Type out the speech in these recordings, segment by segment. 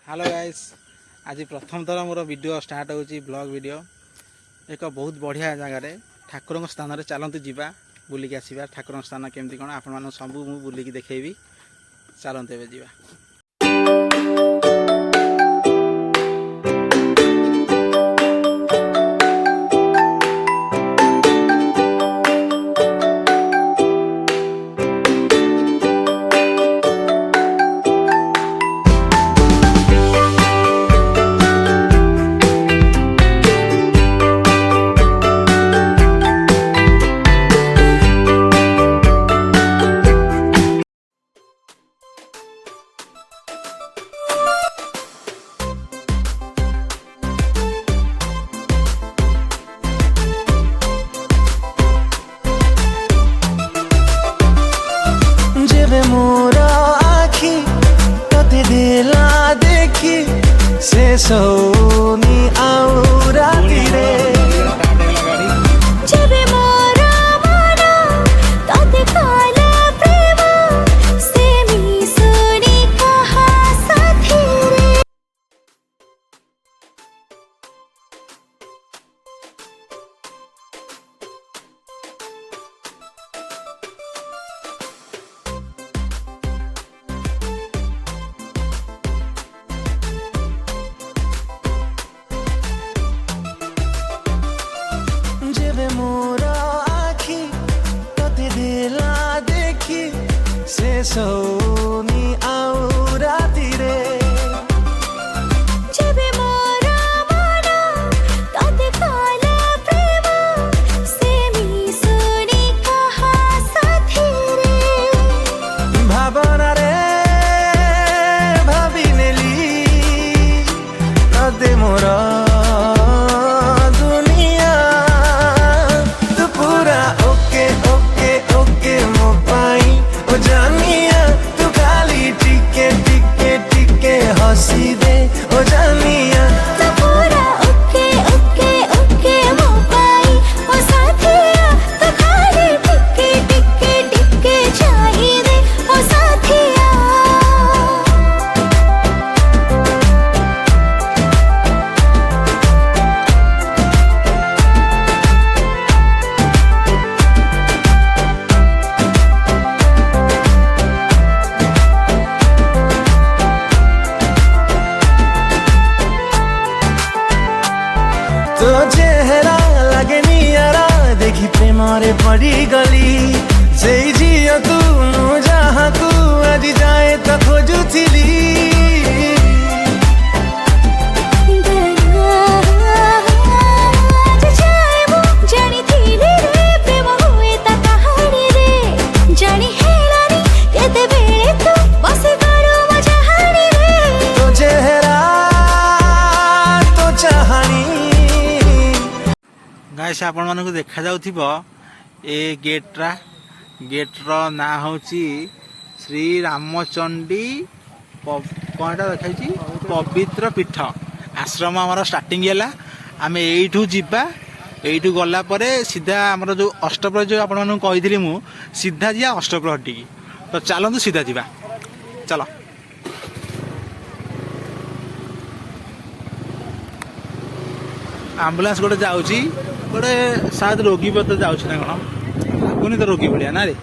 Hello guys. आज प्रथम थर मोर वीडियो स्टार्ट होची ब्लॉग वीडियो। एक बहुत बढ़िया जगह ठाकुर स्थान चलतु जावा बुलिक आसवा। ठाकुर स्थान केमती कौन आपण सब मुझे बुलिक देखेबी। चलते ए जावा। मोरा आखी कति देला देखी से सोनी आउ राती रे जेबे मोरा मना तते काला प्रेम से मी सुनी कहा साथी रे। जेबे मोरा आखी कति देला देखी से सोनी आउ राती रे जेबे मोरा मना तते काला प्रेम से मी सुनी कहा साथी रे। भावना रे भाभी नेली कदे मोरा सीधे हो जानिया तो पूरा ओके ओके ओके मो पाई ओ साथिया तो खाली टिके टिके टिके चाहिए ओ साथिया। तो चेहरा लगे नियारा देखी प्रेमरे पड़ी गली से जियो तू जहाँ तू आज जाए तो खोजुथिली तो चेहरा तो चाहनी गाइस आपण मानक देखा जाउथिबो ए गेट्र ना होची श्री रामचंडी कौनटा देखाई पवित्र पीठ आश्रम आमर स्टार्टिंग है। आम यू जीवा यू गला परे सीधा आमर जो अष्टप्रहर जो आपण मानक कही मु सीधा जा अष्टप्रहर टी। तो चलतु सीधा जीवा चल। आम्बुलांस गोटे जाऊँगी गोटे शायद रोगी पत्र जाऊँ ना कौन पुनी तो रोगी भाया ना रे।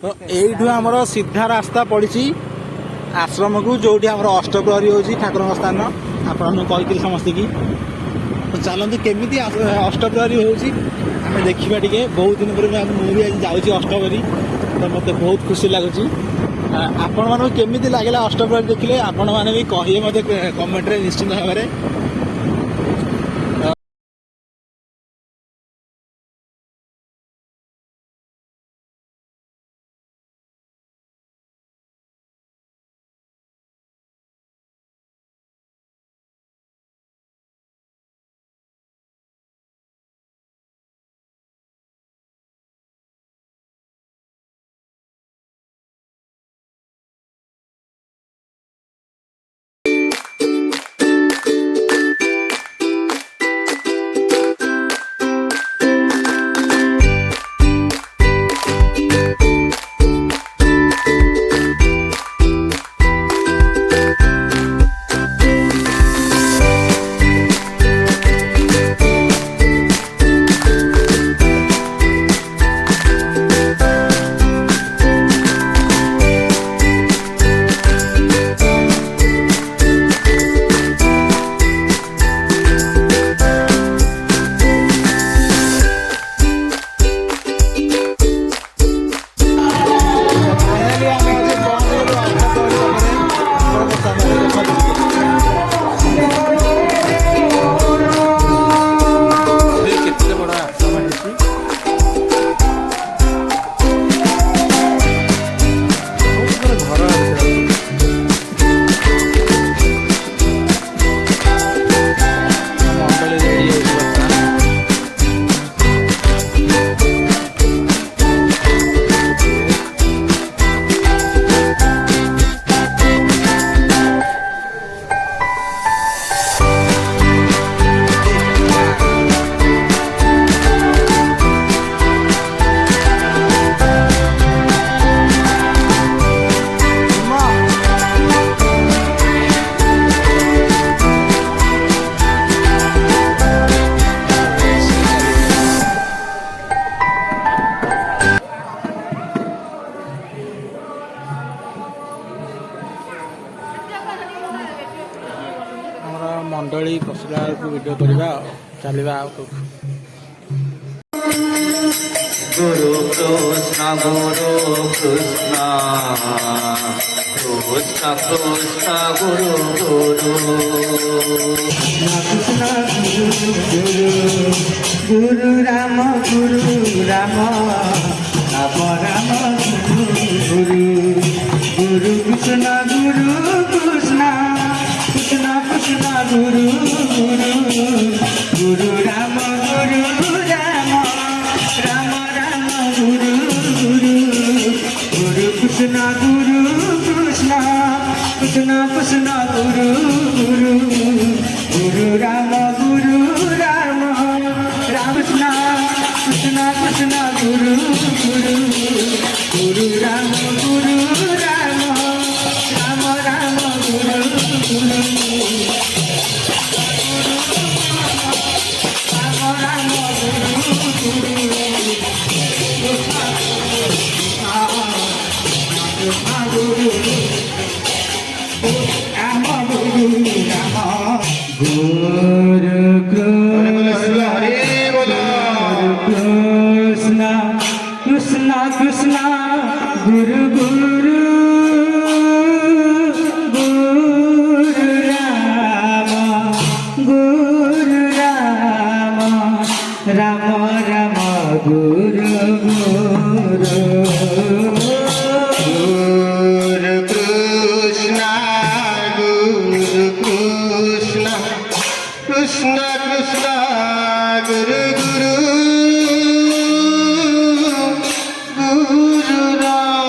तो यू आमर सीधा रास्ता पड़ी आश्रम को जो आमर अष्टप्रहरी हो ठाकुर स्थान आपन कही समस्त की। तो चलते केमी अष्टप्रहरी होमें देखा टे बहुत दिन पर मुझे आज जाऊँगी अष्टप्रहरी। तो मत बहुत खुशी लगुच। आपण मानक केमी लगे अष्टप्रहरी देखिले आपण मैंने भी कहे मत कमेंट निश्चित भाव में। ମଣ୍ଡଳୀ ପଶିଲା ବେଳକୁ ଭିଡ଼ିଓ କରିବା ଆଉ ଚାଲିବା ଆଉ गुरु कृष्ण कृष्ण कृष्ण गुरु गुरु गुरु राम राम राम गुरु गुरु कृष्ण कृष्ण कृष्ण कृष्ण गुरु गुरु गुरु राम राम राम राम गुरु गुरु गुरु कृष्ण कृष्ण कृष्ण कृष्ण गुरु गुरु गुरु राम राम राम कृष्ण कृष्ण कृष्ण गुरु गुरु गुरु राम राम राम राम गुरु गुरु राम राम गुरु कृष्ण कृष्ण कृष्ण गुरु गुरु गुरु राम राम राम गुरु गुरु गुरु कृष्ण कृष्ण कृष्ण गुरु गुरु गुरु राम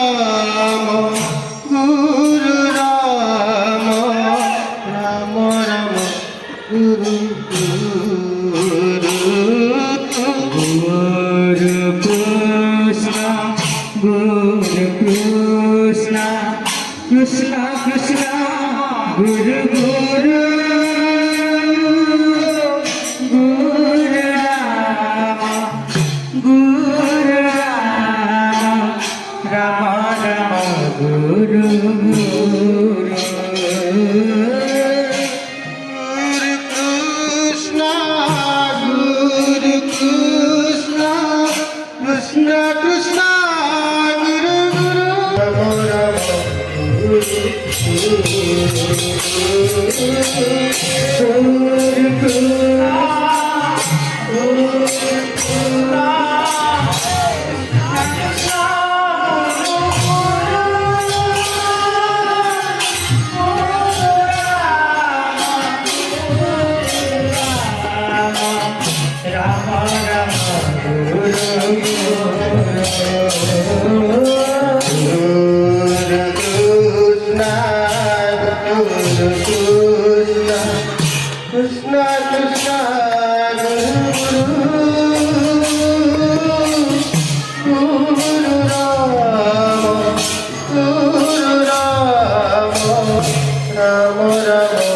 राम राम गुरु गुरु कृष्ण कृष्ण कृष्ण गुरु गुरु गुरु राम राम राम गुरु गुरु कृष्ण कृष्ण कृष्ण गुरु कृष्ण कृष्ण गुरु राम राम राम